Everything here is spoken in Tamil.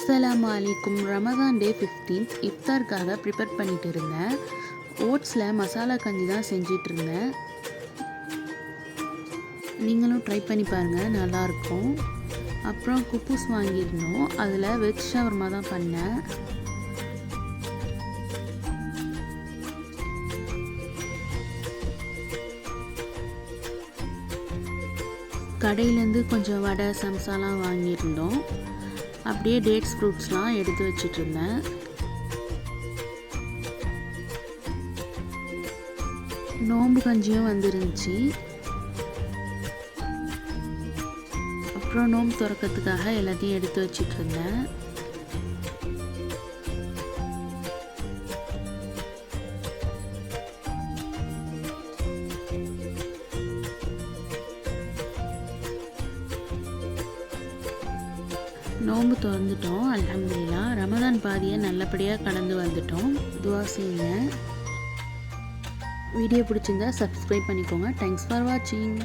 அஸ்ஸலாமு அலைக்கும். ரமதான் டே 15th இஃப்தாருக்காக ப்ரிப்பேர் பண்ணிட்டு இருந்தேன். ஓட்ஸில் மசாலா கஞ்சி தான் செஞ்சிட்டு இருந்தேன். நீங்களும் ட்ரை பண்ணி பாருங்கள், நல்லாயிருக்கும். அப்புறம் குப்பூஸ் வாங்கியிருந்தோம், அதில் வெஜ் ஷவர்மா தான் பண்ணேன். கடையிலேருந்து கொஞ்சம் வடை சம்சாலாம் வாங்கியிருந்தோம். அப்படியே டேட்ஸ் ஃப்ரூட்ஸ்லாம் எடுத்து வச்சிட்டு இருந்தேன். நோம்பு கஞ்சியும் வந்துருந்துச்சு. அப்புறம் நோம்பு திறக்கிறதுக்காக எல்லாத்தையும் எடுத்து வச்சிட்டு இருந்தேன். நோம்பு திறந்துட்டோம், அல்ஹம்துலில்லாஹ். ரமதான் பாதியை நல்லபடியாக கடந்து வந்துட்டோம். துஆ செய்யுங்க. வீடியோ பிடிச்சிருந்தா சப்ஸ்கிரைப் பண்ணிக்கோங்க. தேங்க்ஸ் ஃபார் வாட்சிங்.